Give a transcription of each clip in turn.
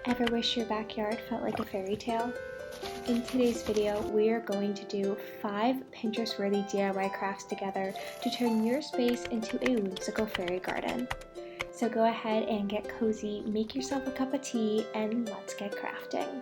Ever wish your backyard felt like a fairy tale? In today's video, we are going to do 5 Pinterest-worthy DIY crafts together to turn your space into a whimsical fairy garden. So go ahead and get cozy, make yourself a cup of tea, and let's get crafting.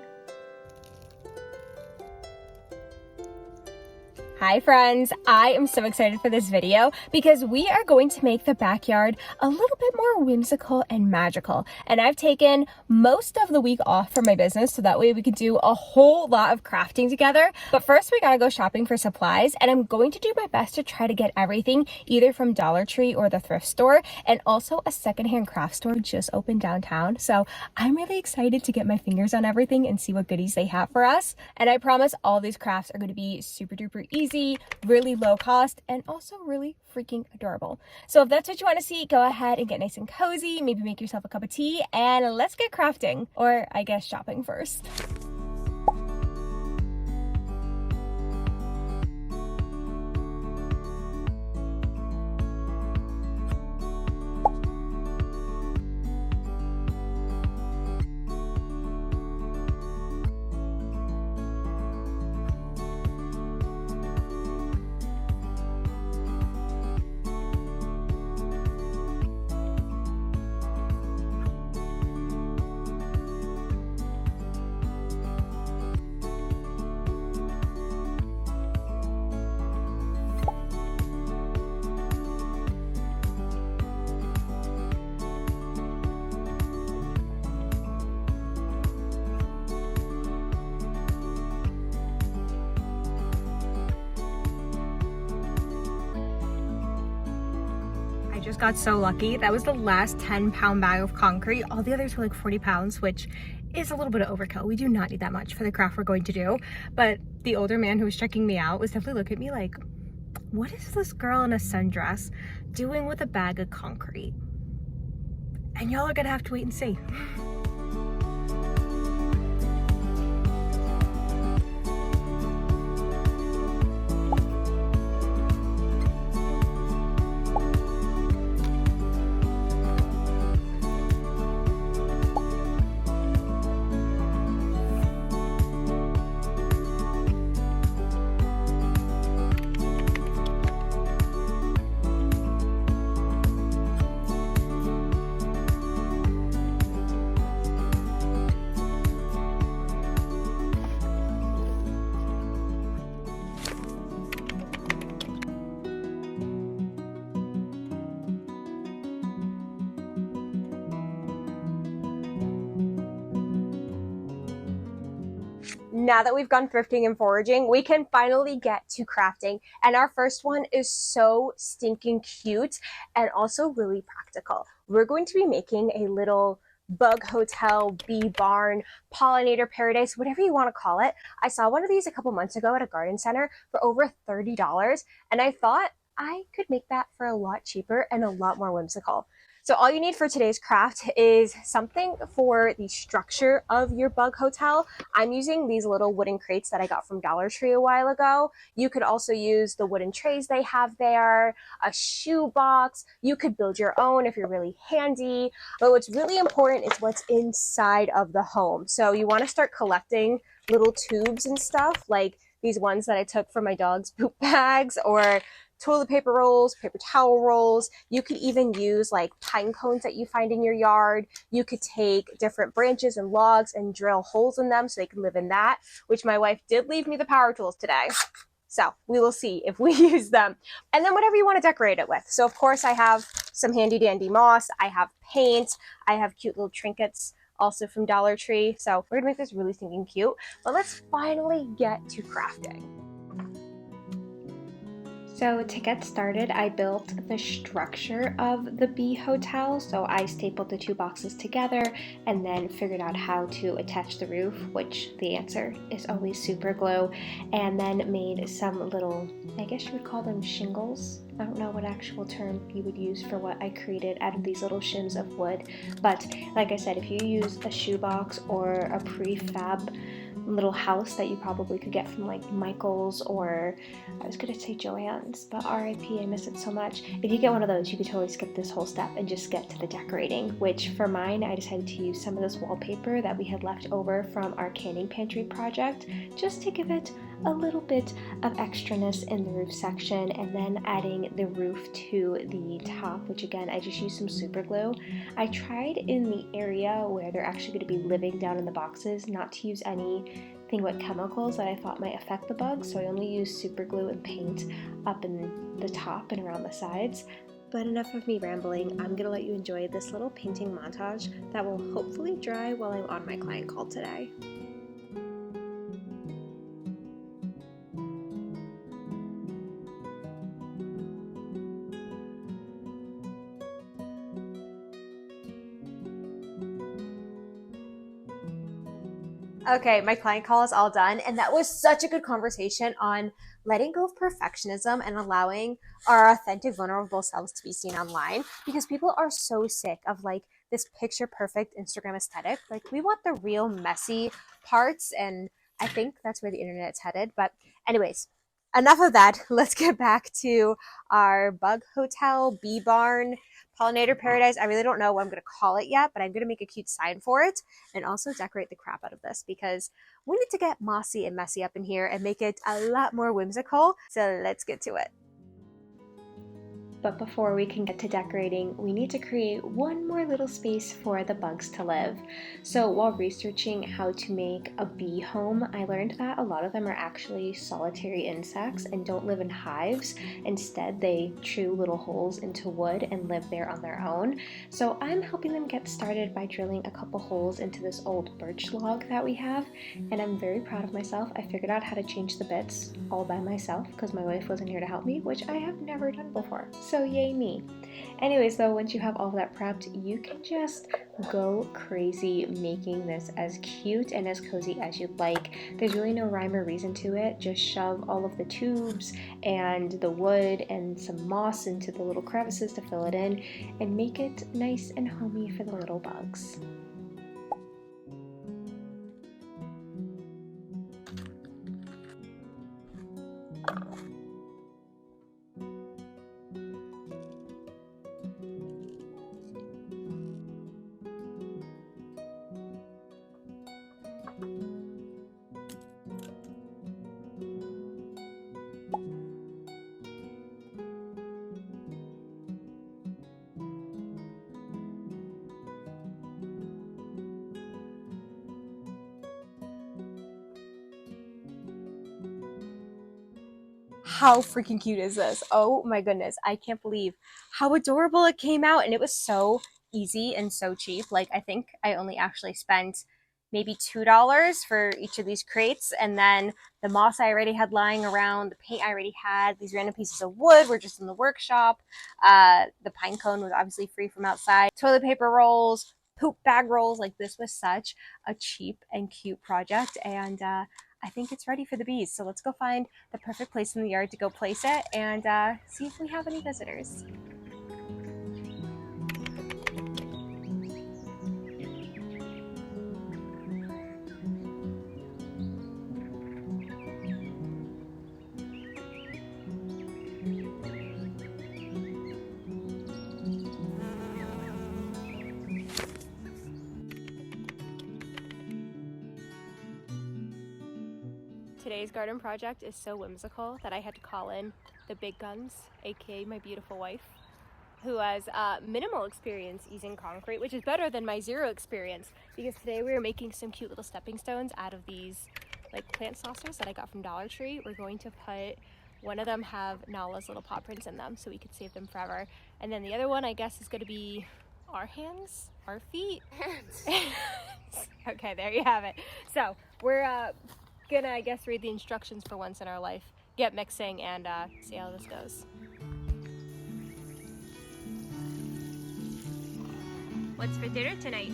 Hi friends, I am so excited for this video because we are going to make the backyard a little bit more whimsical and magical. And I've taken most of the week off from my business so that way we can do a whole lot of crafting together. But first we gotta go shopping for supplies, and I'm going to do my best to try to get everything either from Dollar Tree or the thrift store, and also a secondhand craft store just opened downtown. So I'm really excited to get my fingers on everything and see what goodies they have for us. And I promise all these crafts are going to be super duper easy, really low cost, and also really freaking adorable. So if that's what you want to see, go ahead and get nice and cozy, maybe make yourself a cup of tea, and let's get crafting, or I guess shopping first. Just got so lucky. That was the last 10-pound bag of concrete. All the others were like 40 pounds, which is a little bit of overkill. We do not need that much for the craft we're going to do. But the older man who was checking me out was definitely looking at me like, what is this girl in a sundress doing with a bag of concrete? And y'all are gonna have to wait and see. Now that we've gone thrifting and foraging, we can finally get to crafting. And our first one is so stinking cute and also really practical. We're going to be making a little bug hotel, bee barn, pollinator paradise, whatever you want to call it. I saw one of these a couple months ago at a garden center for over $30, and I thought I could make that for a lot cheaper and a lot more whimsical. So all you need for today's craft is something for the structure of your bug hotel. I'm using these little wooden crates that I got from Dollar Tree a while ago. You could also use the wooden trays they have there, a shoe box. You could build your own if you're really handy. But what's really important is what's inside of the home. So you want to start collecting little tubes and stuff, like these ones that I took from my dog's poop bags, or toilet paper rolls, paper towel rolls. You could even use like pine cones that you find in your yard. You could take different branches and logs and drill holes in them so they can live in that, which my wife did leave me the power tools today. So we will see if we use them. And then whatever you want to decorate it with. So of course I have some handy dandy moss. I have paint. I have cute little trinkets also from Dollar Tree. So we're gonna make this really stinking cute. But let's finally get to crafting. So to get started, I built the structure of the bee hotel. So I stapled the 2 boxes together and then figured out how to attach the roof, which the answer is always super glue, and then made some little, I guess you would call them shingles. I don't know what actual term you would use for what I created out of these little shims of wood. But like I said, if you use a shoebox or a prefab little house that you probably could get from like Michael's, or I was gonna say Joann's, but RIP, I miss it so much. If you get one of those, you could totally skip this whole step and just get to the decorating, which for mine, I decided to use some of this wallpaper that we had left over from our canning pantry project, just to give it a little bit of extraness in the roof section, and then adding the roof to the top, which again, I just used some super glue. I tried in the area where they're actually going to be living down in the boxes not to use anything but chemicals that I thought might affect the bugs, so I only used super glue and paint up in the top and around the sides. But enough of me rambling, I'm going to let you enjoy this little painting montage that will hopefully dry while I'm on my client call today. Okay, my client call is all done, and that was such a good conversation on letting go of perfectionism and allowing our authentic, vulnerable selves to be seen online, because people are so sick of like this picture perfect Instagram aesthetic. Like, we want the real messy parts, and I think that's where the internet's headed. But anyways, enough of that. Let's get back to our bug hotel, bee barn, pollinator paradise. I really don't know what I'm going to call it yet, but I'm going to make a cute sign for it and also decorate the crap out of this, because we need to get mossy and messy up in here and make it a lot more whimsical. So let's get to it. But before we can get to decorating, we need to create one more little space for the bugs to live. So while researching how to make a bee home, I learned that a lot of them are actually solitary insects and don't live in hives. Instead, they chew little holes into wood and live there on their own. So I'm helping them get started by drilling a couple holes into this old birch log that we have, and I'm very proud of myself. I figured out how to change the bits all by myself because my wife wasn't here to help me, which I have never done before. So yay me. Anyways though, once you have all of that prepped, you can just go crazy making this as cute and as cozy as you'd like. There's really no rhyme or reason to it. Just shove all of the tubes and the wood and some moss into the little crevices to fill it in and make it nice and homey for the little bugs. How freaking cute is this? Oh my goodness. I can't believe how adorable it came out. And it was so easy and so cheap. Like, I think I only actually spent maybe $2 for each of these crates. And then the moss I already had lying around, the paint I already had, these random pieces of wood were just in the workshop. The pine cone was obviously free from outside. Toilet paper rolls, poop bag rolls. Like, this was such a cheap and cute project. And I think it's ready for the bees. So let's go find the perfect place in the yard to go place it and see if we have any visitors. Today's garden project is so whimsical that I had to call in the big guns, aka my beautiful wife, who has minimal experience using concrete, which is better than my zero experience, because today we were making some cute little stepping stones out of these like plant saucers that I got from Dollar Tree. We're going to put, one of them have Nala's little paw prints in them so we could save them forever, and then the other one I guess is going to be our hands, our feet. Okay, there you have it. So we're gonna, I guess, read the instructions for once in our life, get mixing, and see how this goes. What's for dinner tonight?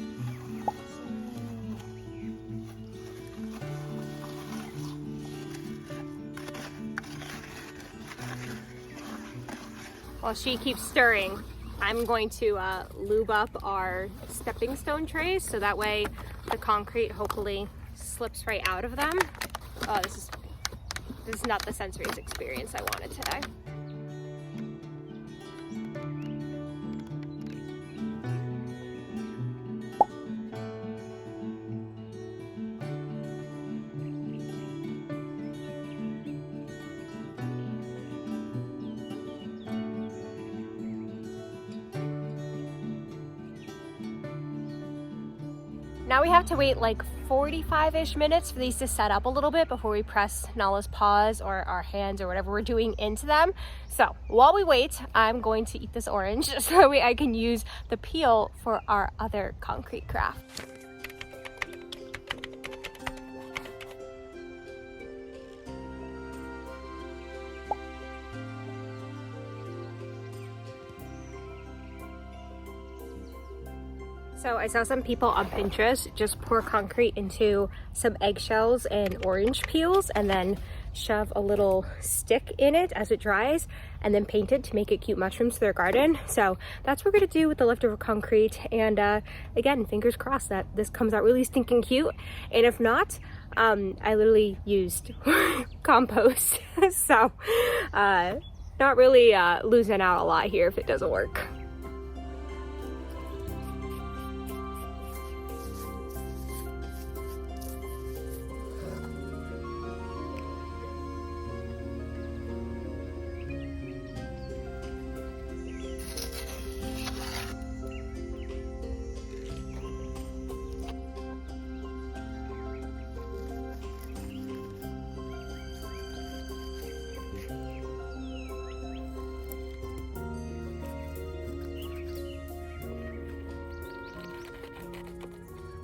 While she keeps stirring, I'm going to lube up our stepping stone trays so that way the concrete hopefully slips right out of them. Oh, this is not the sensory experience I wanted today. Now we have to wait like 45-ish minutes for these to set up a little bit before we press Nala's paws or our hands or whatever we're doing into them. So while we wait, I'm going to eat this orange so I can use the peel for our other concrete craft. So I saw some people on Pinterest just pour concrete into some eggshells and orange peels and then shove a little stick in it as it dries and then paint it to make it cute mushrooms for their garden. So that's what we're gonna do with the leftover concrete. And again, fingers crossed that this comes out really stinking cute. And if not, I literally used compost. So not really losing out a lot here if it doesn't work.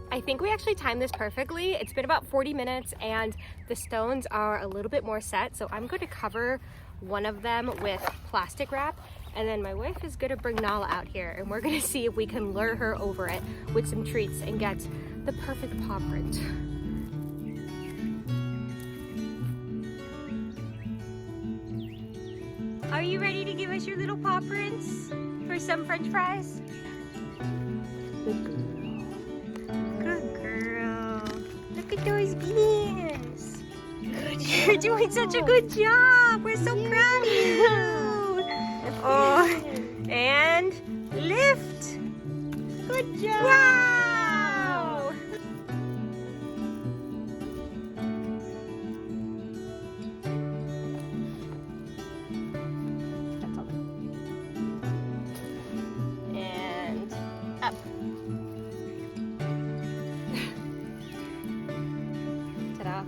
I think we actually timed this perfectly. It's been about 40 minutes and the stones are a little bit more set. So I'm going to cover one of them with plastic wrap. And then my wife is going to bring Nala out here and we're going to see if we can lure her over it with some treats and get the perfect paw print. Are you ready to give us your little paw prints for some French fries? Good girl. Good girl. Look at those beans. You're doing such a good job. We're so proud of you. Oh, and lift. Good job. Wow. And up. Ta-da.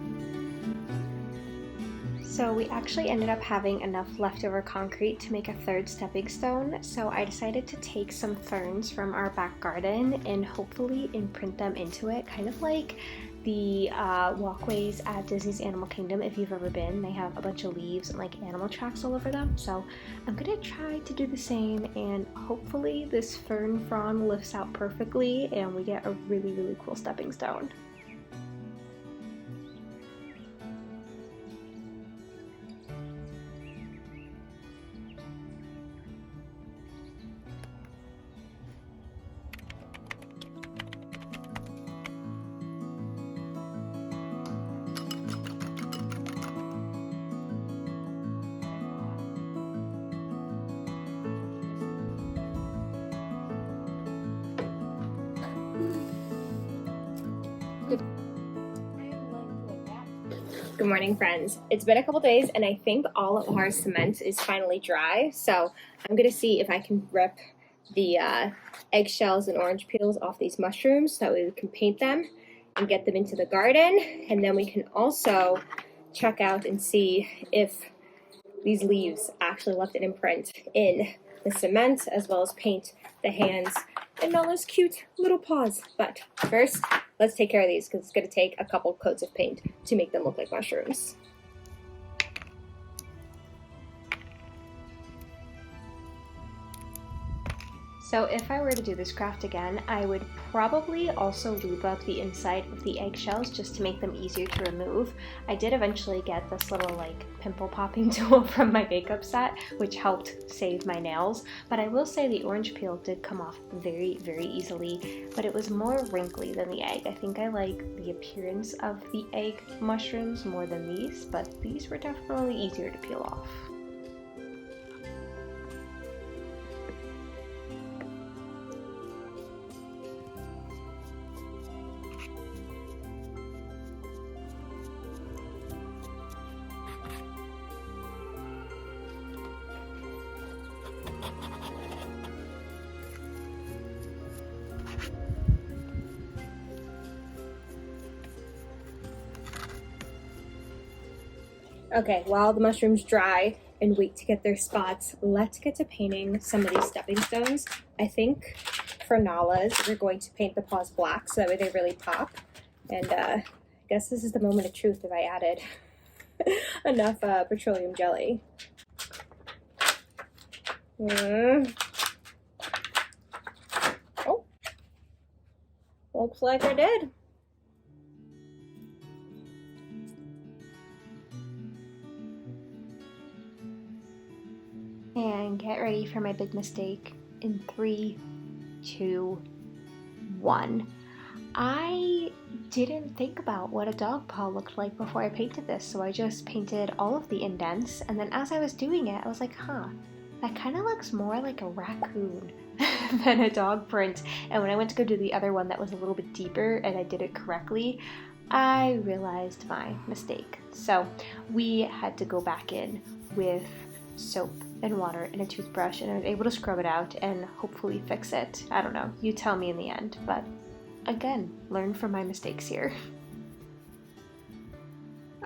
So we actually ended up having enough leftover concrete to make a third stepping stone, so I decided to take some ferns from our back garden and hopefully imprint them into it, kind of like the walkways at Disney's Animal Kingdom. If you've ever been, they have a bunch of leaves and like animal tracks all over them, so I'm gonna try to do the same and hopefully this fern frond lifts out perfectly and we get a really, really cool stepping stone. Good morning, friends. It's been a couple days and I think all of our cement is finally dry. So I'm gonna see if I can rip the eggshells and orange peels off these mushrooms so that we can paint them and get them into the garden. And then we can also check out and see if these leaves actually left an imprint in the cement, as well as paint the hands and Nala's cute little paws. But first, let's take care of these because it's going to take a couple coats of paint to make them look like mushrooms. So if I were to do this craft again, I would probably also lube up the inside of the eggshells just to make them easier to remove. I did eventually get this little like pimple popping tool from my makeup set, which helped save my nails, but I will say the orange peel did come off very, very easily, but it was more wrinkly than the egg. I think I like the appearance of the egg mushrooms more than these, but these were definitely easier to peel off. Okay, while the mushrooms dry and wait to get their spots, let's get to painting some of these stepping stones. I think for Nala's, we're going to paint the paws black so that way they really pop. And I guess this is the moment of truth if I added enough petroleum jelly. Oh, looks like I did. And get ready for my big mistake in 3, 2, 1. I didn't think about what a dog paw looked like before I painted this, so I just painted all of the indents, and then as I was doing it, I was like, that kind of looks more like a raccoon than a dog print. And when I went to go do the other one that was a little bit deeper and I did it correctly, I realized my mistake. So we had to go back in with soap and water and a toothbrush, and I was able to scrub it out and hopefully fix it. I don't know, you tell me in the end, but again, learn from my mistakes here.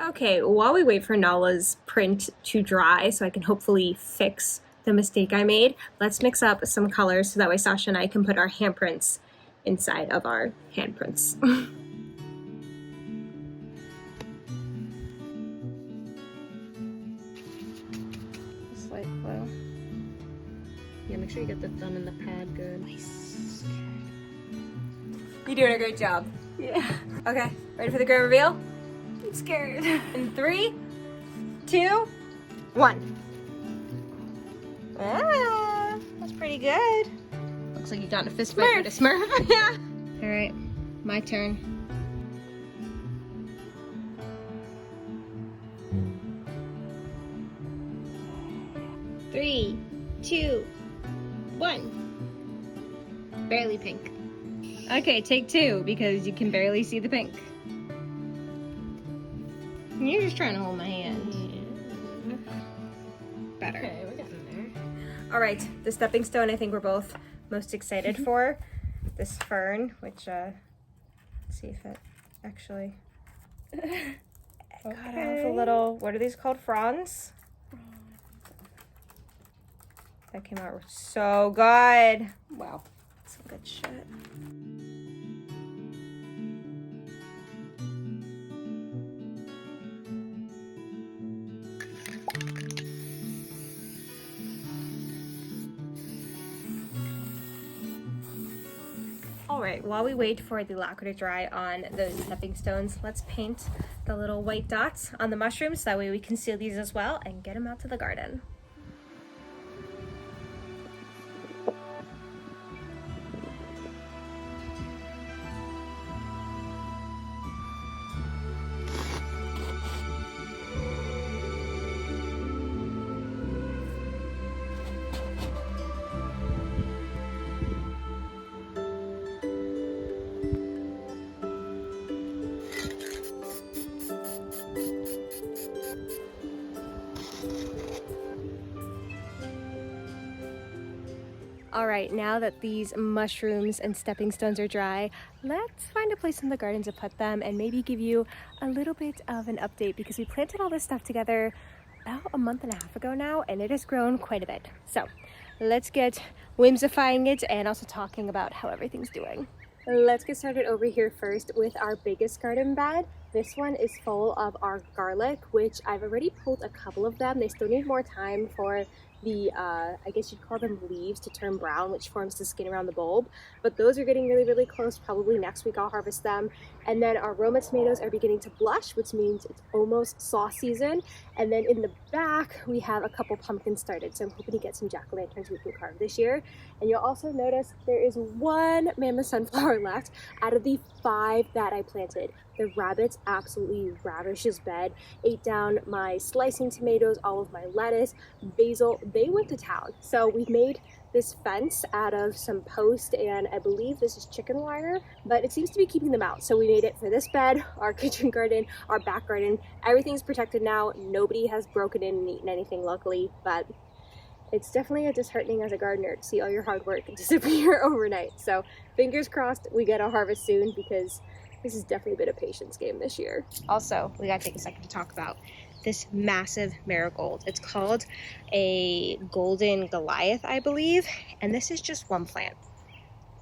Okay, while we wait for Nala's print to dry so I can hopefully fix the mistake I made, let's mix up some colors so that way Sasha and I can put our handprints inside of our handprints. Slight glow. Yeah, make sure you get the thumb and the pad good. Nice. You're doing a great job. Yeah. Okay, ready for the grand reveal? I'm scared. In 3, 2, 1. Ah, that's pretty good. Looks like you got in a fist fight with a Smurf. Yeah. All right, my turn. Three, 2, 1. Barely pink. Okay, take 2 because you can barely see the pink. You're just trying to hold my hand. Yeah. Better. Okay, we're getting there. All right, the stepping stone I think we're both most excited for. This fern, which, let's see if it actually got off a little, what are these called, fronds? That came out so good. Wow, some good shit. All right, while we wait for the lacquer to dry on those stepping stones, let's paint the little white dots on the mushrooms. That way we can seal these as well and get them out to the garden. All right, now that these mushrooms and stepping stones are dry, let's find a place in the garden to put them and maybe give you a little bit of an update because we planted all this stuff together about a month and a half ago now and it has grown quite a bit. So let's get whimsifying it and also talking about how everything's doing. Let's get started over here first with our biggest garden bed. This one is full of our garlic, which I've already pulled a couple of them. They still need more time for the, I guess you'd call them leaves to turn brown, which forms the skin around the bulb. But those are getting really, really close. Probably next week I'll harvest them. And then our Roma tomatoes are beginning to blush, which means it's almost sauce season. And then in the back, we have a couple pumpkins started. So I'm hoping to get some jack-o'-lanterns we can carve this year. And you'll also notice there is one mammoth sunflower left out of the 5 that I planted. The rabbits absolutely ravished this bed, ate down my slicing tomatoes, all of my lettuce, basil. They went to town. So we've made this fence out of some post, and I believe this is chicken wire, but it seems to be keeping them out. So we made it for this bed, our kitchen garden, our back garden. Everything's protected now. Nobody has broken in and eaten anything, luckily, but it's definitely disheartening as a gardener to see all your hard work disappear overnight. So fingers crossed we get a harvest soon, because this has definitely been a patience game this year. Also, we gotta take a second to talk about this massive marigold. It's called a golden Goliath, I believe. And this is just one plant.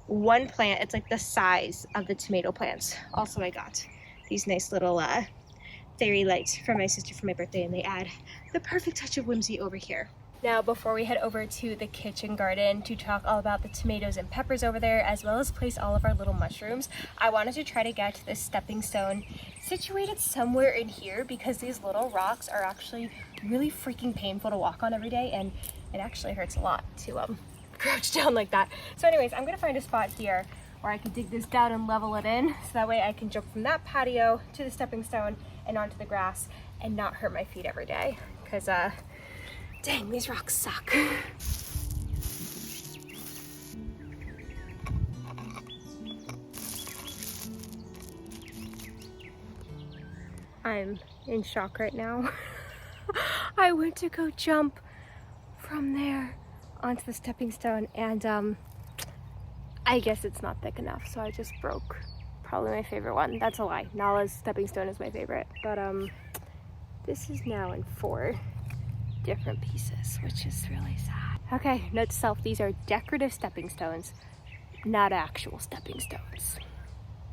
One plant, it's like the size of the tomato plants. Also, I got these nice little fairy lights from my sister for my birthday, and they add the perfect touch of whimsy over here. Now, before we head over to the kitchen garden to talk all about the tomatoes and peppers over there, as well as place all of our little mushrooms, I wanted to try to get this stepping stone situated somewhere in here, because these little rocks are actually really freaking painful to walk on every day, and it actually hurts a lot to crouch down like that. So anyways, I'm gonna find a spot here where I can dig this down and level it in, so that way I can jump from that patio to the stepping stone and onto the grass and not hurt my feet every day, because dang, these rocks suck. I'm in shock right now. I went to go jump from there onto the stepping stone, and I guess it's not thick enough, so I just broke probably my favorite one. That's a lie. Nala's stepping stone is my favorite, but this is now in 4 different pieces, which is really sad. Okay, note to self, these are decorative stepping stones, not actual stepping stones.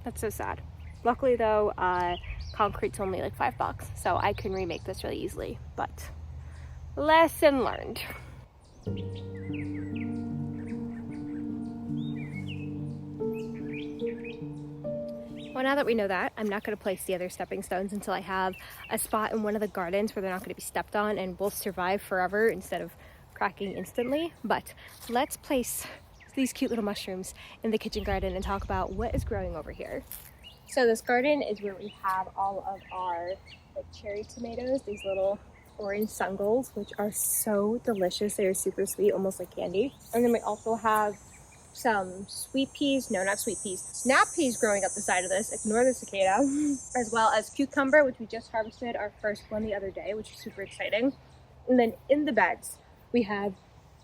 That's so sad. Luckily though, concrete's only like $5, so I can remake this really easily, but lesson learned. Well, now that we know that, I'm not going to place the other stepping stones until I have a spot in one of the gardens where they're not going to be stepped on and will survive forever instead of cracking instantly. But let's place these cute little mushrooms in the kitchen garden and talk about what is growing over here. So this garden is where we have all of our cherry tomatoes, these little orange sungles, which are so delicious. They are super sweet, almost like candy. And then we also have some sweet peas, no, not sweet peas, snap peas growing up the side of this, ignore the cicada, as well as cucumber, which we just harvested our first one the other day, which is super exciting. And then in the beds, we have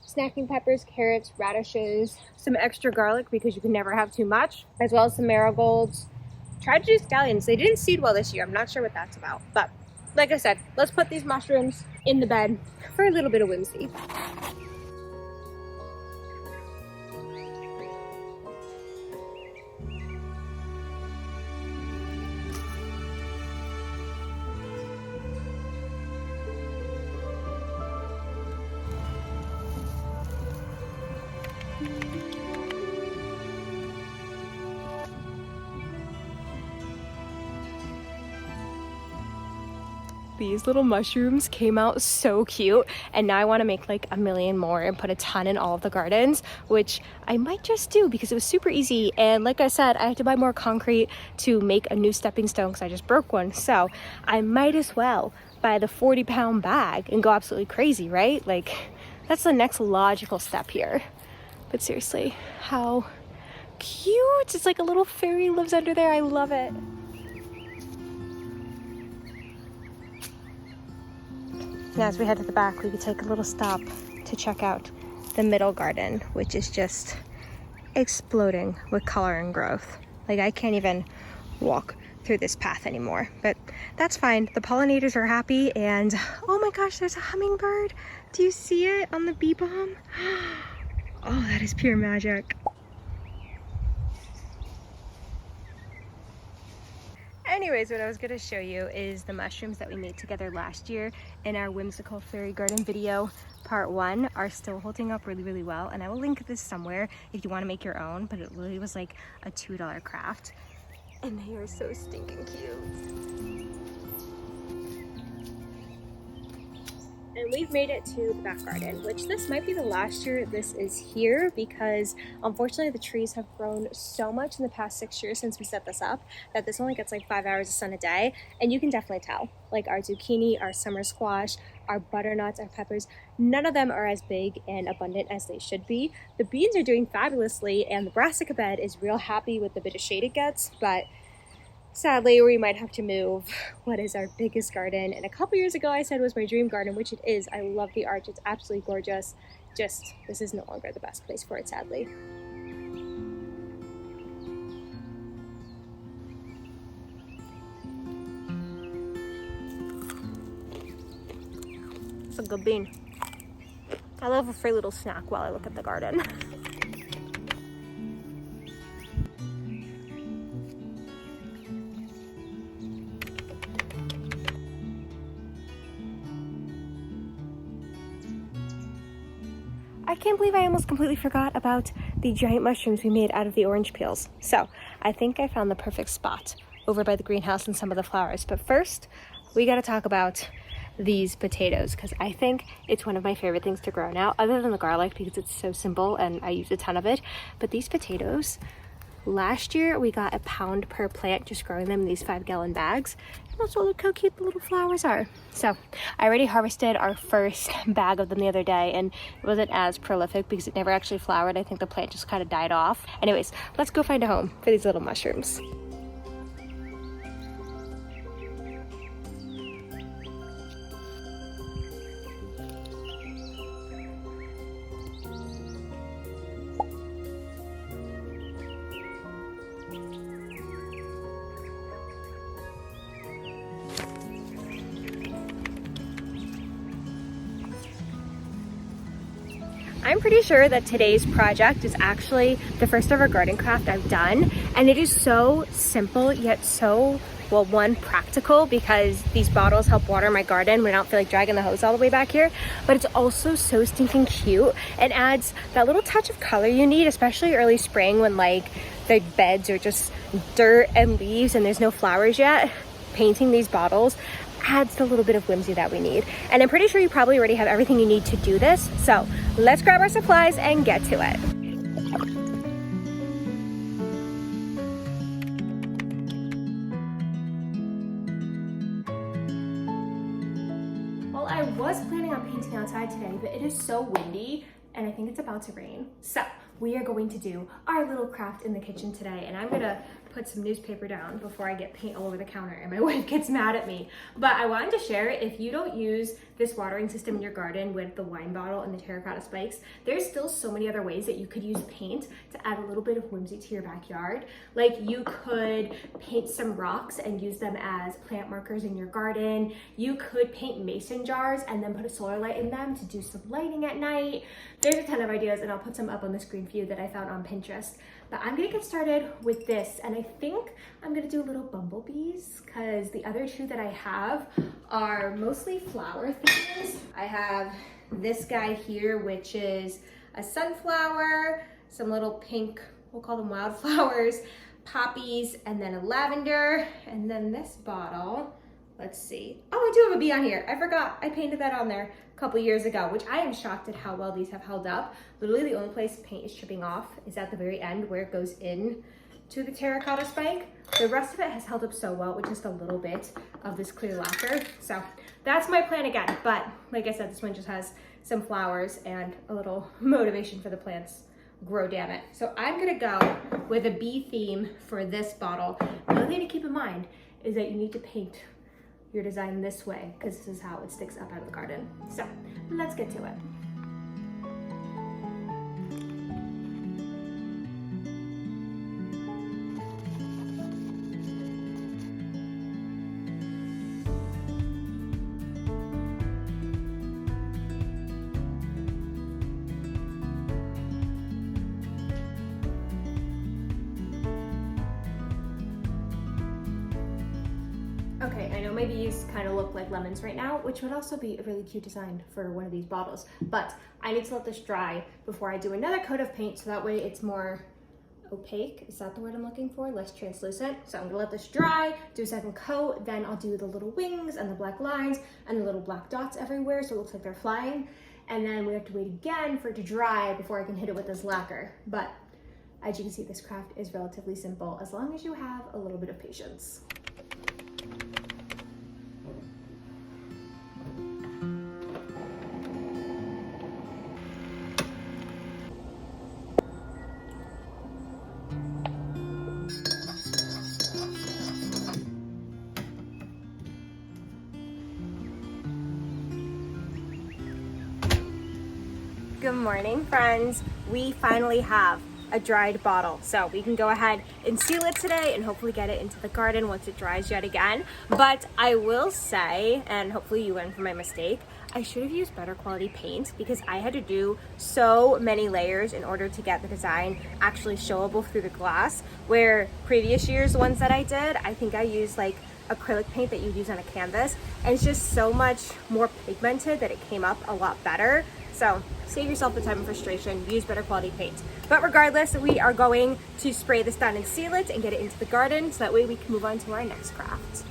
snacking peppers, carrots, radishes, some extra garlic because you can never have too much, as well as some marigolds. Tried to do scallions. They didn't seed well this year. I'm not sure what that's about, but like I said, let's put these mushrooms in the bed for a little bit of whimsy. These little mushrooms came out so cute, and now I want to make like a million more and put a ton in all of the gardens, which I might just do because it was super easy. And like I said, I had to buy more concrete to make a new stepping stone because I just broke one, so I might as well buy the 40-pound bag and go absolutely crazy, right? Like, that's the next logical step here. But seriously, how cute. It's like a little fairy lives under there. I love it. Now as we head to the back, we could take a little stop to check out the middle garden, which is just exploding with color and growth. Like, I can't even walk through this path anymore, but that's fine. The pollinators are happy, and oh my gosh, there's a hummingbird. Do you see it on the bee balm? Oh, that is pure magic. Anyways, what I was going to show you is the mushrooms that we made together last year in our whimsical fairy garden video. part 1 are still holding up really, really well. And I will link this somewhere if you want to make your own, but it really was like a $2 craft. And they are so stinking cute. And we've made it to the back garden, which this might be the last year this is here because unfortunately the trees have grown so much in the past 6 years since we set this up that this only gets like 5 hours of sun a day. And you can definitely tell, like our zucchini, our summer squash, our butternuts, our peppers, none of them are as big and abundant as they should be. The beans are doing fabulously and the brassica bed is real happy with the bit of shade it gets, but sadly, we might have to move what is our biggest garden. And a couple years ago, I said was my dream garden, which it is. I love the arch. It's absolutely gorgeous. Just, this is no longer the best place for it, sadly. It's a good bean. I love a free little snack while I look at the garden. I can't believe I almost completely forgot about the giant mushrooms we made out of the orange peels. So I think I found the perfect spot over by the greenhouse and some of the flowers. But first, we got to talk about these potatoes because I think it's one of my favorite things to grow now, other than the garlic because it's so simple and I use a ton of it. But these potatoes, last year we got £1 per plant just growing them in these 5-gallon bags. And also look how cute the little flowers are. So I already harvested our first bag of them the other day and it wasn't as prolific because it never actually flowered. I think the plant just kind of died off. Anyways, let's go find a home for these little mushrooms. I'm pretty sure that today's project is actually the first ever garden craft I've done, and it is so simple yet so, well, one, practical because these bottles help water my garden when I don't feel like dragging the hose all the way back here, but it's also so stinking cute and adds that little touch of color you need, especially early spring when like the beds are just dirt and leaves and there's no flowers yet. Painting these bottles adds the little bit of whimsy that we need. And I'm pretty sure you probably already have everything you need to do this. So let's grab our supplies and get to it. Well, I was planning on painting outside today, but it is so windy and I think it's about to rain. So we are going to do our little craft in the kitchen today, and I'm gonna put some newspaper down before I get paint all over the counter and my wife gets mad at me. But I wanted to share, if you don't use this watering system in your garden with the wine bottle and the terracotta spikes, there's still so many other ways that you could use paint to add a little bit of whimsy to your backyard. Like you could paint some rocks and use them as plant markers in your garden. You could paint mason jars and then put a solar light in them to do some lighting at night. There's a ton of ideas and I'll put some up on the screen for you that I found on Pinterest. But I'm gonna get started with this, and I think I'm gonna do little bumblebees because the other two that I have are mostly flower things. I have this guy here, which is a sunflower, some little pink, we'll call them wildflowers, poppies, and then a lavender, and then this bottle. Let's see. Oh, I do have a bee on here. I forgot. I painted that on there a couple years ago, which I am shocked at how well these have held up. Literally the only place paint is chipping off is at the very end where it goes in to the terracotta spike. The rest of it has held up so well with just a little bit of this clear lacquer. So that's my plan again. But like I said, this one just has some flowers and a little motivation for the plants. Grow, damn it. So I'm gonna go with a bee theme for this bottle. The other thing to keep in mind is that you need to paint your design this way because this is how it sticks up out of the garden. So let's get to it. Okay, I know maybe these kind of look like lemons right now, which would also be a really cute design for one of these bottles. But I need to let this dry before I do another coat of paint, so that way it's more opaque. Is that the word I'm looking for? Less translucent. So I'm gonna let this dry, do a second coat, then I'll do the little wings and the black lines and the little black dots everywhere so it looks like they're flying. And then we have to wait again for it to dry before I can hit it with this lacquer. But as you can see, this craft is relatively simple as long as you have a little bit of patience. Good morning, friends. We finally have a dried bottle, so we can go ahead and seal it today and hopefully get it into the garden once it dries yet again. But I will say, and hopefully you learn from my mistake, I should have used better quality paint because I had to do so many layers in order to get the design actually showable through the glass, where previous years, the ones that I did, I think I used like acrylic paint that you use on a canvas, and it's just so much more pigmented that it came up a lot better. So save yourself the time and frustration, use better quality paint. But regardless, we are going to spray this down and seal it and get it into the garden so that way we can move on to our next craft.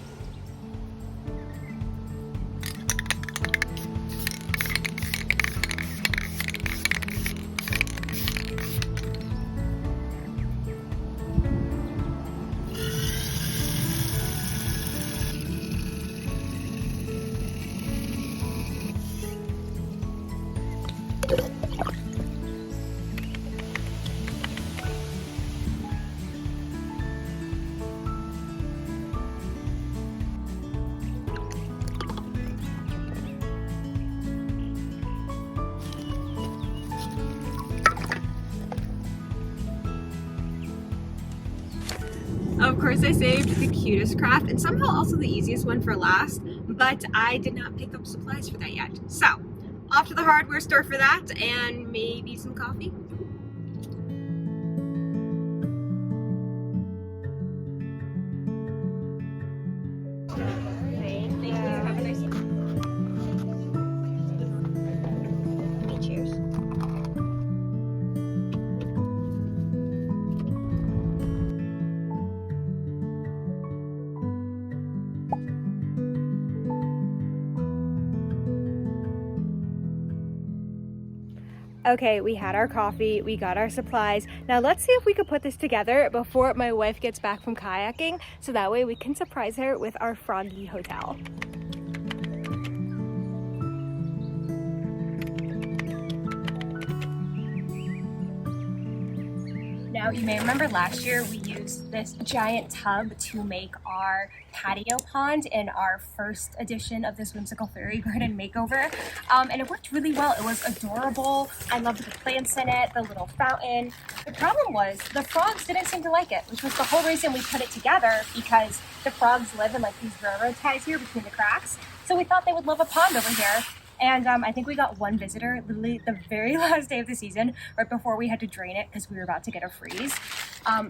Of course, I saved the cutest craft and somehow also the easiest one for last, but I did not pick up supplies for that yet. So, off to the hardware store for that and maybe some coffee. Okay, we had our coffee, we got our supplies. Now let's see if we could put this together before my wife gets back from kayaking, so that way we can surprise her with our froggy hotel. Now, you may remember last year we used this giant tub to make our patio pond in our first edition of this Whimsical fairy garden makeover. And it worked really well. It was adorable. I loved the plants in it, the little fountain. The problem was the frogs didn't seem to like it, which was the whole reason we put it together, because the frogs live in like these railroad ties here between the cracks. So we thought they would love a pond over here. And I think we got one visitor literally the very last day of the season, right before we had to drain it because we were about to get a freeze.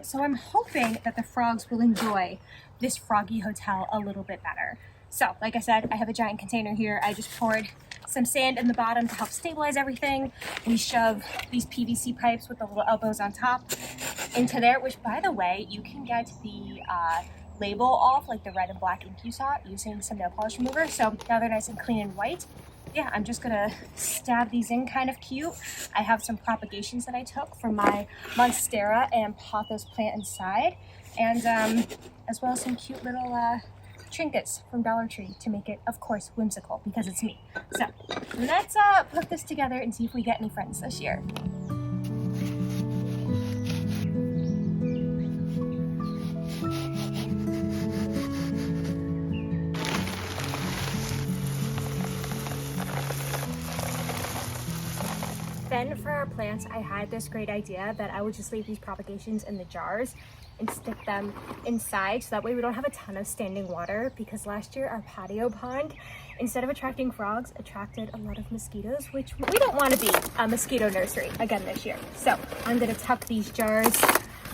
So I'm hoping that the frogs will enjoy this froggy hotel a little bit better. So, like I said, I have a giant container here. I just poured some sand in the bottom to help stabilize everything. We shove these PVC pipes with the little elbows on top into there, which, by the way, you can get the label off, like the red and black ink you saw, using some nail polish remover. So now they're nice and clean and white. Yeah, I'm just gonna stab these in kind of cute. I have some propagations that I took from my monstera and pothos plant inside, and as well as some cute little trinkets from Dollar Tree to make it, of course, whimsical, because it's me. So let's put this together and see if we get any friends this year. Then for our plants, I had this great idea that I would just leave these propagations in the jars and stick them inside, so that way we don't have a ton of standing water, because last year our patio pond, instead of attracting frogs, attracted a lot of mosquitoes, which we don't want to be a mosquito nursery again this year. So I'm going to tuck these jars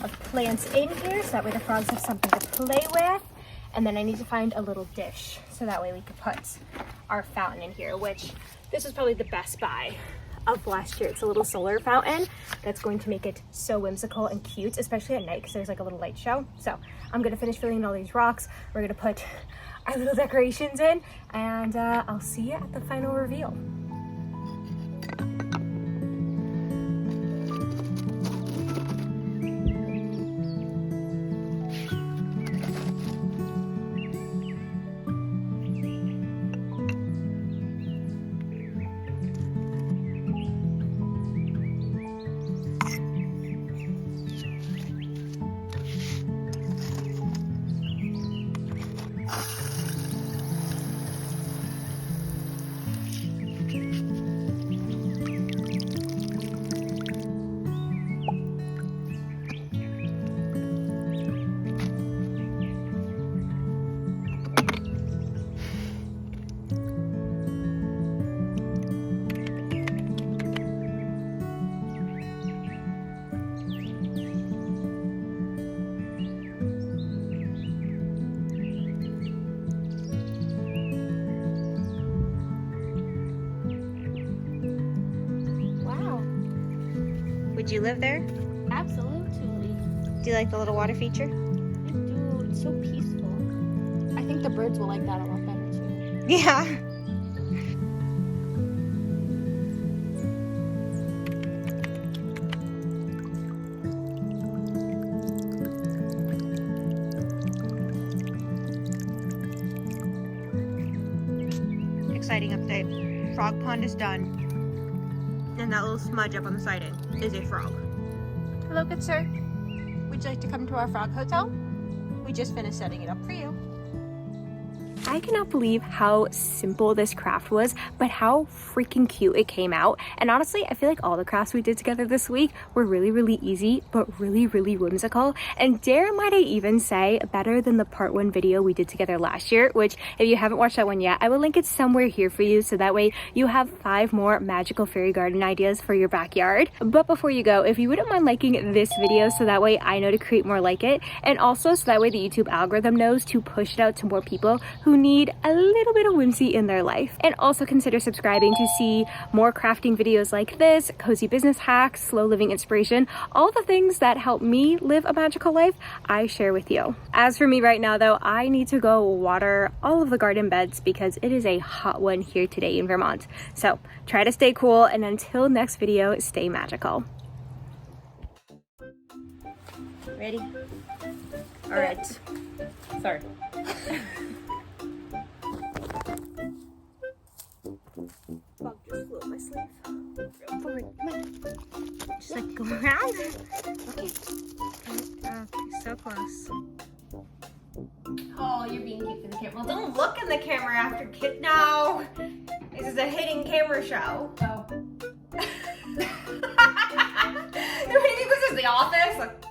of plants in here so that way the frogs have something to play with. And then I need to find a little dish so that way we could put our fountain in here, which this was probably the best buy of last year. It's a little solar fountain that's going to make it so whimsical and cute, especially at night because there's like a little light show. So I'm gonna finish filling in all these rocks. We're gonna put our little decorations in, and I'll see you at the final reveal. Would you live there? Absolutely. Do you like the little water feature? I do. It's so peaceful. I think the birds will like that a lot better too. Yeah. Exciting update. Frog pond is done. And that little smudge up on the siding is a frog. Hello, good sir. Would you like to come to our frog hotel? We just finished setting it up for you. I cannot believe how simple this craft was, but how freaking cute it came out. And honestly, I feel like all the crafts we did together this week were really, really easy, but really, really whimsical. And dare might I even say, better than the part 1 video we did together last year, which if you haven't watched that one yet, I will link it somewhere here for you, so that way you have 5 more magical fairy garden ideas for your backyard. But before you go, if you wouldn't mind liking this video so that way I know to create more like it, and also so that way the YouTube algorithm knows to push it out to more people who need a little bit of whimsy in their life. And also consider subscribing to see more crafting videos like this, cozy business hacks, slow living inspiration, all the things that help me live a magical life, I share with you. As for me right now though, I need to go water all of the garden beds because it is a hot one here today in Vermont. So try to stay cool, and until next video, stay magical. Ready? All right. Sorry. Bug just flew up my sleeve. Real forward. Come on. Just like go around. Okay. Okay, so close. Oh, you're being cute for the camera. Well, don't look in the camera after kid. No. This is a hidden camera show. Oh. Do you think this is The Office? Like,